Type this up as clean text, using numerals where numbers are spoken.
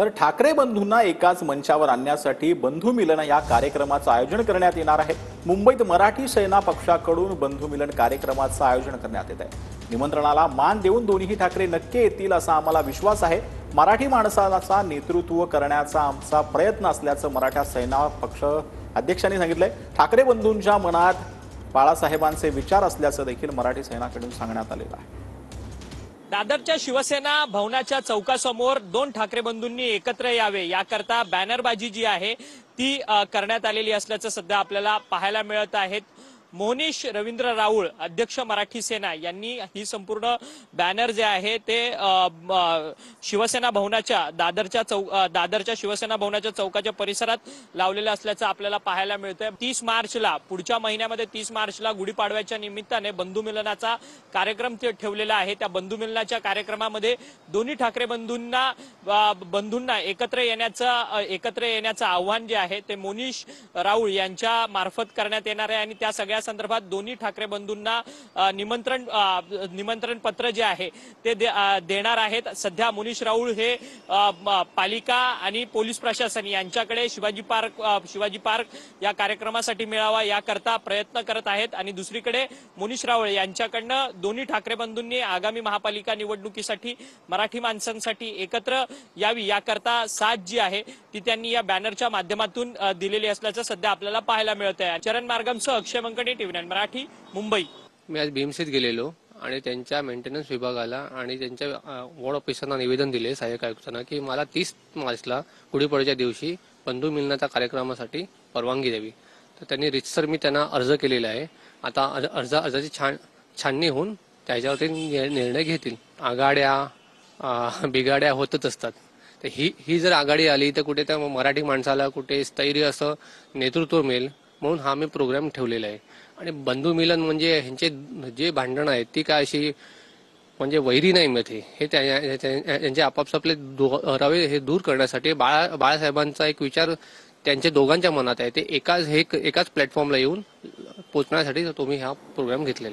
तर ठाकरे बंधूंना एकाच मंचावर आणण्यासाठी बंधू मिलन या कार्यक्रमाचं आयोजन करण्यात येणार आहे। मुंबईत मराठी सेना पक्षाकडून बंधू मिलन कार्यक्रमाचं आयोजन करण्यात येत आहे। निमंत्रणाला मान देऊन दोन्ही ठाकरे नक्की येतील असा आम्हाला विश्वास आहे। मराठी माणसाचा नेतृत्व करण्याचा आमचा प्रयत्न असल्याचं मराठा सेना पक्ष अध्यक्षांनी सांगितलंय। ठाकरे बंधूंच्या मनात बाळासाहेबांचे विचार असल्याचं देखील मराठी सेनाकडून सांगण्यात आलेलं आहे। दादरच्या शिवसेना भवनाच्या चौकासमोर दोन ठाकरे बंधूंनी एकत्र यावे याकरता बॅनरबाजी जी आहे ती करण्यात आलेली असल्याचं सध्या आपल्याला पाहायला मिळत आहे। मोहनीश रवींद्र राऊळ अध्यक्ष मराठी सेना यांनी ही संपूर्ण बॅनर जे आहे ते शिवसेना भवनाच्या दादरच्या शिवसेना भवनाच्या चौकाच्या परिसरात लावलेलं असल्याचं आपल्याला पाहायला मिळतंय। 30 मार्चला पुढच्या महिन्यामध्ये 30 मार्चला गुढीपाडव्याच्या निमित्ताने बंधू मिलनाचा कार्यक्रम ठेवलेला आहे। त्या बंधू मिलनाच्या कार्यक्रमामध्ये दोन्ही ठाकरे बंधूंना एकत्र येण्याचं आव्हान जे आहे ते मोहनीश राऊळ यांच्या मार्फत करण्यात येणार आहे आणि त्या सगळ्या संदर्भात दोन्ही ठाकरे बंधूंना निमंत्रण पत्र जे आहे ते देणार आहेत। सध्या मोहनीश राऊळ हे पालिका आणि पोलीस प्रशासन यांच्याकडे शिवाजी पार्क या कार्यक्रमासाठी मिळावा याकरता प्रयत्न करत आहेत आणि दुसरीकडे मोहनीश राऊळ यांच्याकडनं दोन्ही ठाकरे बंधूंनी आगामी महापालिका निवडणुकीसाठी मराठी माणसांसाठी एकत्र यावी याकरता साथ जी आहे ती त्यांनी या बॅनरच्या माध्यमातून दिलेली असल्याचं सध्या आपल्याला पाहायला मिळत आहे। चरण मार्गमसह अक्षय मंकणे, TV9 मराठी, मुंबई। मी आज भीमसेत गेलेलो आणि त्यांच्या मेंटेनन्स विभागाला आणि त्यांच्या वॉर्ड ऑफिसरना निवेदन दिले सहाय्यक आयुक्तांना की मला 30 मार्चला गुढीपाडव्याच्या दिवशी बंधू मिलनाच्या कार्यक्रमासाठी परवानगी द्यावी। तर त्यांनी रितसर मी त्यांना अर्ज केलेला आहे। आता अर्जाची छाननी होऊन त्याच्यावरती निर्णय घेतील। आघाड्या बिघाड्या होतच असतात। तर ही जर आघाडी आली तर कुठे त्या मराठी माणसाला कुठे स्थैर्य असं नेतृत्व मिळेल म्हणून हा मी प्रोग्राम ठेवलेला आहे। आणि बंधू मिलन म्हणजे ह्यांचे जे भांडण आहेत ती काय अशी म्हणजे वैरी नाही मध्ये हे त्यांचे आपापसापले रावे हे दूर करण्यासाठी बाळासाहेबांचा एक विचार त्यांच्या दोघांच्या मनात आहे। ते एकाच प्लॅटफॉर्मला येऊन पोहोचण्यासाठी तुम्ही हा प्रोग्राम घेतलेला